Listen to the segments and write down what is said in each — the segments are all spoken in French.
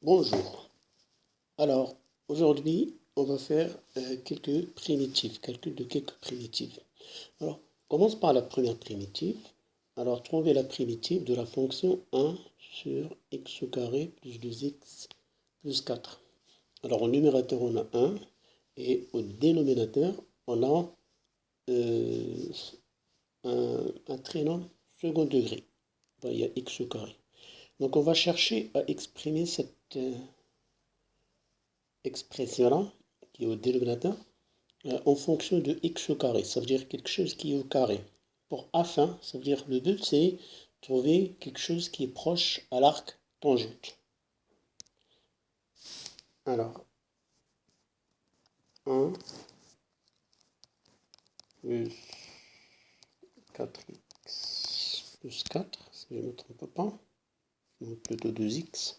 Bonjour. Alors, aujourd'hui, on va faire quelques primitives, calcul de quelques primitives. Alors, on commence par la première primitive. Alors, trouver la primitive de la fonction 1 sur x au carré plus 2x plus 4. Alors, au numérateur, on a 1 et au dénominateur, on a un trinom second degré. Il y a x au carré. Donc, on va chercher à exprimer cette expression-là, qui est au dénominateur, en fonction de x au carré. Ça veut dire quelque chose qui est au carré. Pour afin, ça veut dire le but, c'est trouver quelque chose qui est proche à l'arc tangente. Alors, 1 plus 4x plus 4, si je ne me trompe pas, donc plutôt 2x.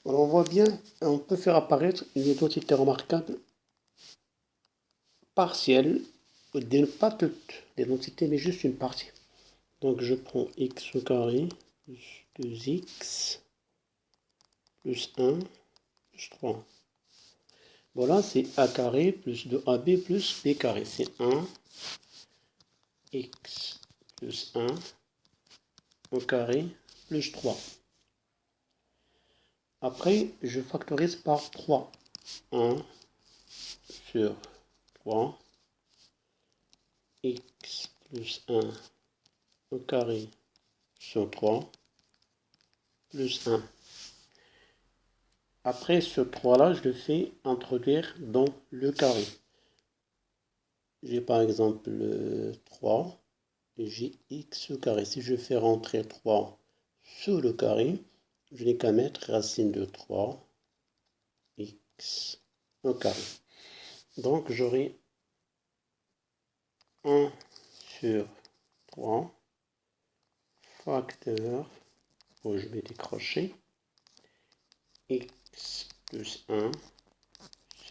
Alors on voit bien, on peut faire apparaître une identité remarquable partielle, pas toute l'identité, mais juste une partie. Donc je prends x au carré plus 2x plus 1 plus 3. Voilà, c'est a carré plus 2ab plus b carré. C'est 1 x plus 1 au carré plus 3. Après, je factorise par 3. 1 sur 3 x plus 1 au carré sur 3 plus 1. Après ce 3-là, je le fais introduire dans le carré. J'ai par exemple 3 et j'ai x au carré. Si je fais rentrer 3 sous le carré, je n'ai qu'à mettre racine de 3 x au carré. Donc j'aurai 1 sur 3 facteur, où je vais décrocher, x plus 1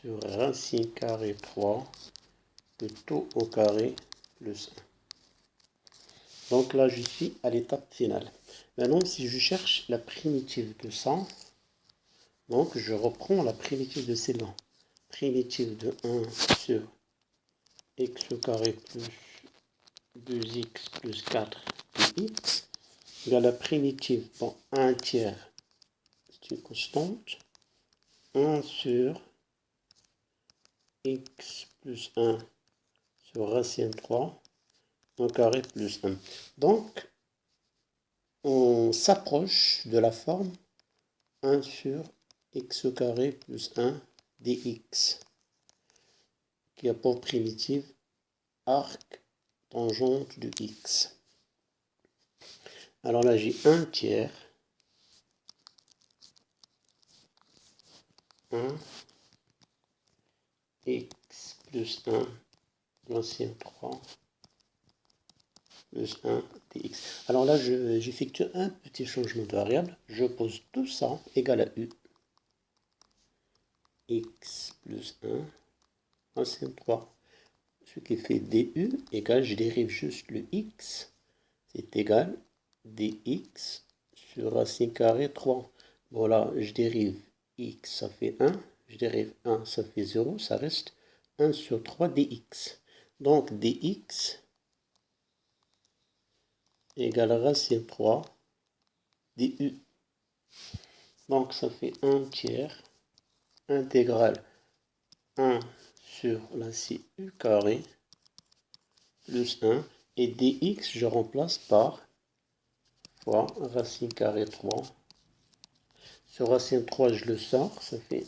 sur racine carrée 3 de tout au carré plus 1. Donc là, je suis à l'étape finale. Maintenant, si je cherche la primitive de 100, donc je reprends la primitive de celle-là. Primitive de 1 sur x au carré plus 2x plus 4 dx. Il y a la primitive, bon, 1 tiers, c'est une constante. 1 sur x plus 1 sur racine 3 au carré plus 1. Donc, on s'approche de la forme 1 sur x au carré plus 1 dx, qui a pour primitive arc tangente de x. Alors là, j'ai 1 tiers, 1 x plus 1 racine 3 plus 1 dx. Alors là, j'effectue un petit changement de variable. Je pose tout ça égal à u. X plus 1 racine 3. Ce qui fait du égale, je dérive juste le x. C'est égal dx sur racine carrée 3. Voilà, je dérive x, ça fait 1. Je dérive 1, ça fait 0. Ça reste 1 sur 3 dx. Donc dx égale racine 3 du. Donc ça fait 1 tiers intégrale 1 sur la cu carré plus 1. Et dx, je remplace par fois racine carrée 3. Ce racine 3, je le sors, ça fait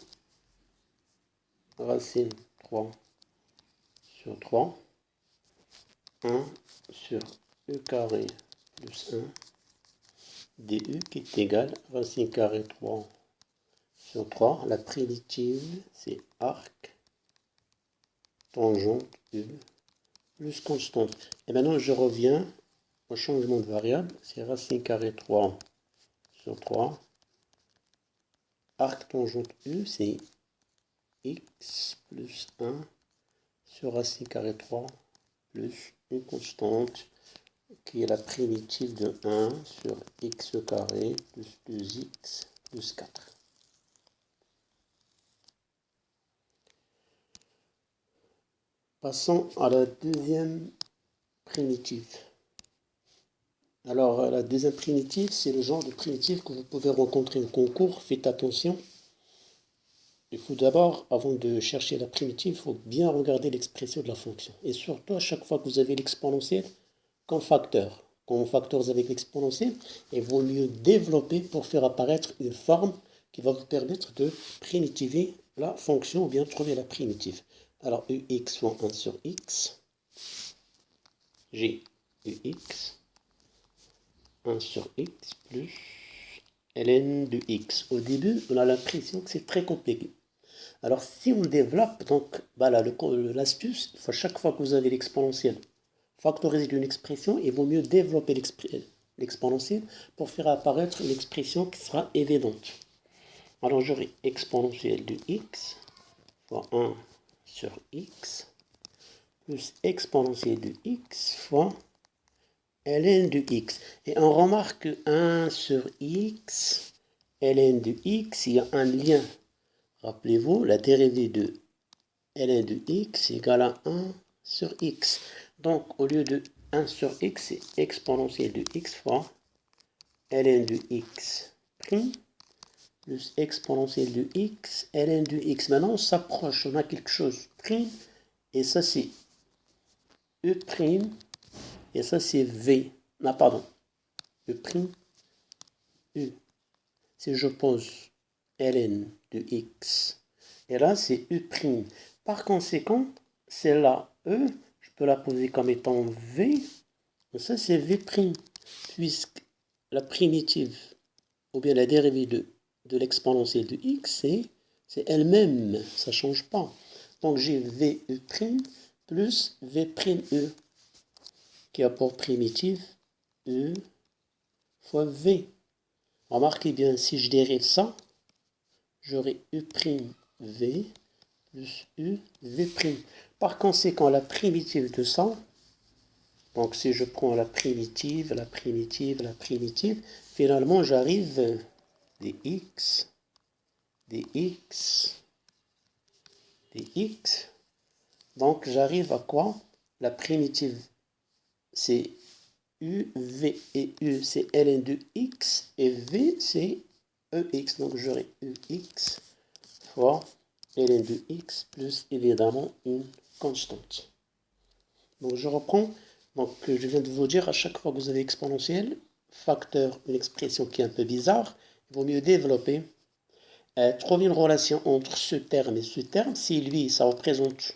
racine 3 sur 3. 1 sur e carré plus 1 du qui est égal racine carrée 3 sur 3. La primitive, c'est arc tangente u plus constante. Et maintenant, je reviens au changement de variable. C'est racine carrée 3 sur 3. Arc tangente u, c'est x plus 1 sur racine carrée 3 plus une constante. qui est la primitive de 1 sur x carré plus 2x plus 4. Passons à la deuxième primitive. Alors, la deuxième primitive, c'est le genre de primitive que vous pouvez rencontrer au concours. Faites attention. Il faut d'abord, avant de chercher la primitive, il faut bien regarder l'expression de la fonction. Et surtout, à chaque fois que vous avez l'exponentielle comme facteur. Quand on factorise avec l'exponentielle, il vaut mieux développer pour faire apparaître une forme qui va vous permettre de primitiver la fonction ou bien trouver la primitive. Alors, ux fois 1 sur x, j'ai ux 1 sur x plus ln de x. Au début, on a l'impression que c'est très compliqué. Alors, si on développe, donc, voilà, l'astuce, à chaque fois que vous avez l'exponentielle factoriser d'une expression, il vaut mieux développer l'exponentielle pour faire apparaître une expression qui sera évidente. Alors, j'aurai exponentielle de x fois 1 sur x plus exponentielle de x fois ln de x. Et on remarque que 1 sur x, ln de x, il y a un lien. Rappelez-vous, la dérivée de ln de x égale à 1 sur x. Donc, au lieu de 1 sur x, c'est exponentielle de x fois ln de x prime plus exponentielle de x, ln de x. Maintenant, on s'approche, on a quelque chose prime, et ça c'est e prime, et ça c'est v. Non, pardon, e prime, e. Si je pose ln de x, et là c'est e prime. Par conséquent, celle-là, e, je peux la poser comme étant v, et ça c'est v prime, puisque la primitive, ou bien la dérivée de l'exponentielle de x, c'est elle-même, ça ne change pas. Donc j'ai v e prime plus v prime e, qui a pour primitive e fois v. Remarquez bien, si je dérive ça, j'aurai e prime v plus e v prime. Par conséquent, la primitive de ça, donc si je prends la primitive, finalement j'arrive dx, dx. Donc j'arrive à quoi? La primitive, c'est u, v et u, c'est ln de x, et v, c'est ex. Donc j'aurai ex fois ln de x plus évidemment une constante. Donc je reprends. Donc je viens de vous dire, à chaque fois que vous avez exponentielle, facteur, une expression qui est un peu bizarre, il vaut mieux développer. Trouver une relation entre ce terme et ce terme. Si lui, ça représente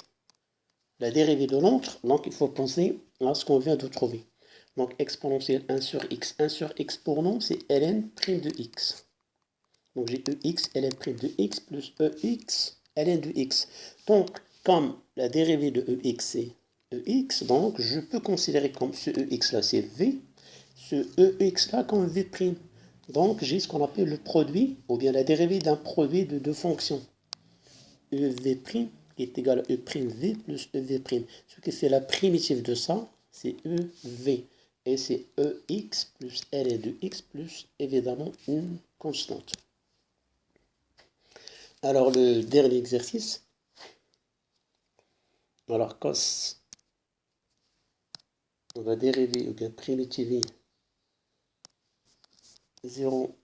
la dérivée de l'autre, donc il faut penser à ce qu'on vient de trouver. Donc exponentielle 1 sur x. 1 sur x pour nous, c'est ln prime de x. Donc j'ai ex ln prime de x plus ex ln de x. Donc comme la dérivée de ex c'est ex, donc je peux considérer comme ce ex là c'est v, ce ex là comme v prime. Donc j'ai ce qu'on appelle le produit, ou bien la dérivée d'un produit de deux fonctions. EV' qui est égal à E'V plus EV'. Ce qui fait la primitive de ça, c'est EV. Et c'est EX plus ln de x plus évidemment une constante. Alors le dernier exercice. Alors cos, on va dériver ou bien primitiver 0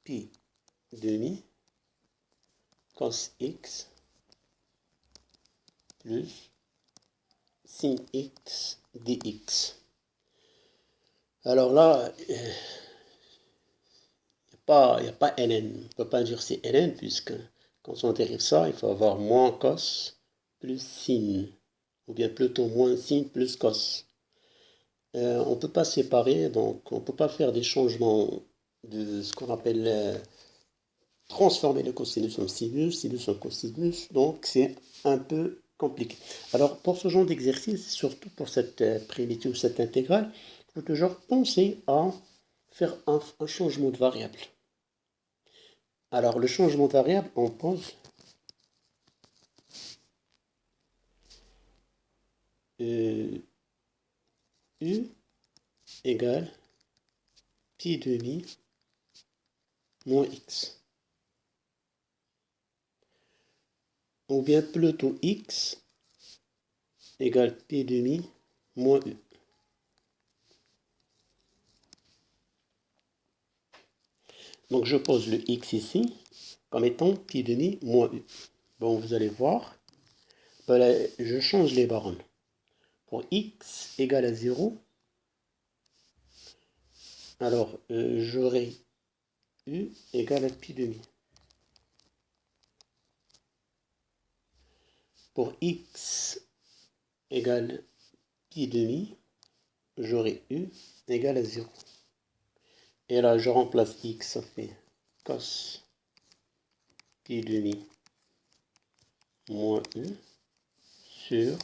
pi demi cos x plus sin x dx. Alors là, il n'y a pas ln. On ne peut pas dire c'est ln, puisque quand on dérive ça, il faut avoir moins cos plus sin, ou bien plutôt moins sin plus cos. On ne peut pas séparer, donc on ne peut pas faire des changements de ce qu'on appelle transformer le cosinus en sinus, sinus en cosinus, donc c'est un peu compliqué. Alors pour ce genre d'exercice, surtout pour cette primitive ou cette intégrale, il faut toujours penser à faire un changement de variable. Alors le changement de variable, on pose u égale pi demi moins x. Ou bien plutôt x égale pi demi moins u. Donc je pose le x ici comme étant pi demi moins u. Bon, vous allez voir, voilà, je change les bornes. Pour x égale à 0, alors j'aurai u égale à pi demi. Pour x égale pi demi, j'aurai u égale à 0. Et là, je remplace x, ça fait cos pi demi moins u sur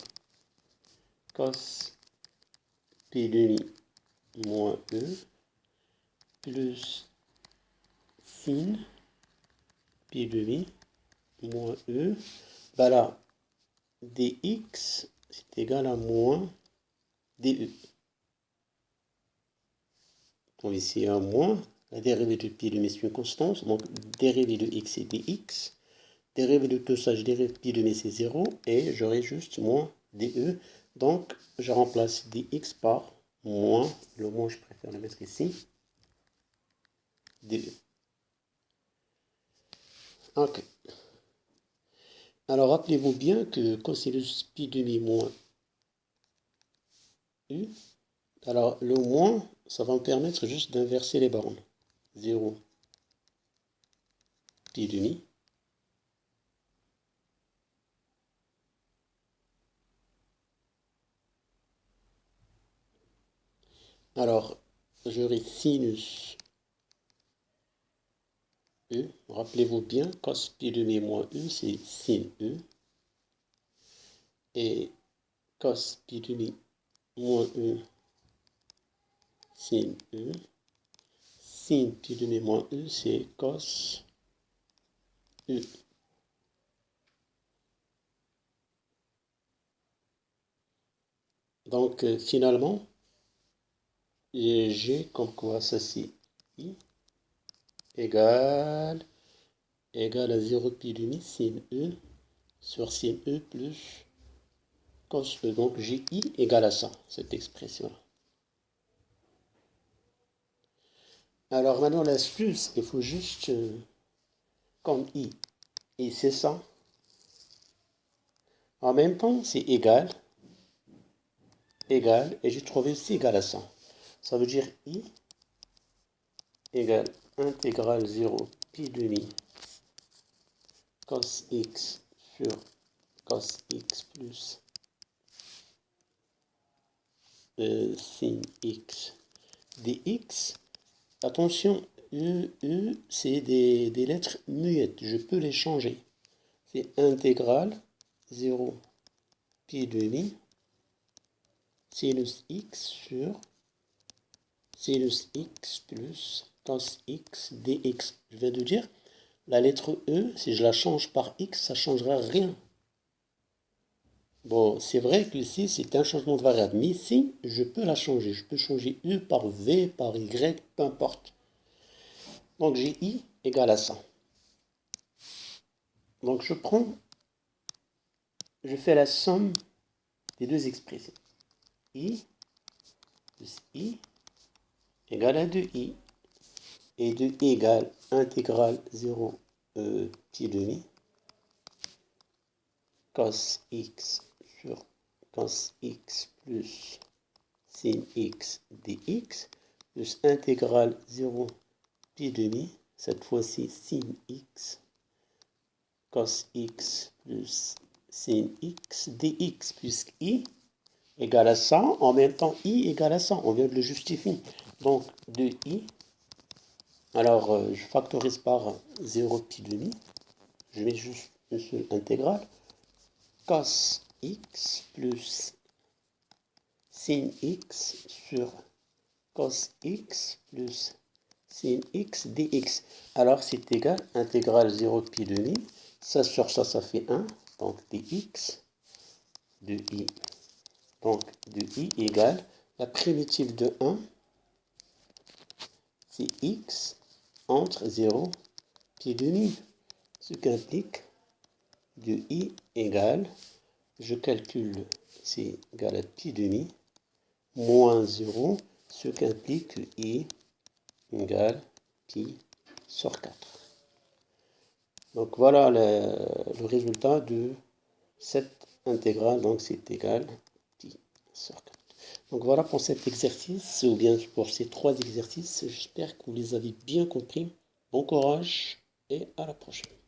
cos pi demi moins e plus sin pi demi moins e. Bah là, dx c'est égal à moins du. Donc ici un moins, la dérivée de pi demi c'est une constante, donc dérivée de x c'est dx. Dérivée de tout ça, je dérive pi demi c'est 0 et j'aurai juste moins dE. Donc je remplace dx par moins, le moins je préfère le mettre ici, dE. Ok. Alors rappelez-vous bien que cosinus pi demi moins u, alors le moins, ça va me permettre juste d'inverser les bornes. 0 pi demi. Alors, j'aurai sinus e. Rappelez-vous bien, cos pi demi moins u, c'est sin e. Et cos pi demi moins e, sin e. Sin pi demi moins e, c'est cos e. Donc, finalement, j'ai comme quoi ceci i égale à 0 pi demi sin e sur sin e plus cos e. Donc j'ai i égale à ça, cette expression-là. Alors maintenant l'astuce, il faut juste, comme i, et c'est ça, en même temps c'est égal, et j'ai trouvé aussi égal à ça. Ça veut dire i égale intégrale 0 pi demi cos x sur cos x plus sin x dx. Attention, c'est des lettres muettes, je peux les changer. C'est intégrale 0 pi demi sinus x sur sinus x plus cos x dx. Je viens de dire, la lettre E, si je la change par x, ça ne changera rien. Bon, c'est vrai que ici, c'est un changement de variable. Mais ici, je peux la changer. Je peux changer U par V, par Y, peu importe. Donc, j'ai I égale à ça. Donc, je fais la somme des deux expressions. I plus I égale à 2I. Et 2I égale intégrale 0 pi demi cos x sur cos x plus sin x dx plus intégrale 0 pi demi, cette fois-ci sin x cos x plus sin x dx, puisque i égale à 100, en même temps i égale à 100, on vient de le justifier. Donc 2i, alors je factorise par 0 pi demi, je mets juste une seule intégrale, cos x plus sin x sur cos x plus sin x dx. Alors c'est égal, intégrale 0 pi demi, ça sur ça, ça fait 1, donc dx de i. Donc de i égale la primitive de 1 c'est x entre 0 pi demi. Ce qui implique de I égale, je calcule, c'est égal à pi demi, moins 0, ce qui implique que I égale pi sur 4. Donc voilà le résultat de cette intégrale, donc c'est égal pi sur 4. Donc voilà pour cet exercice, ou bien pour ces 3 exercices. J'espère que vous les avez bien compris. Bon courage et à la prochaine.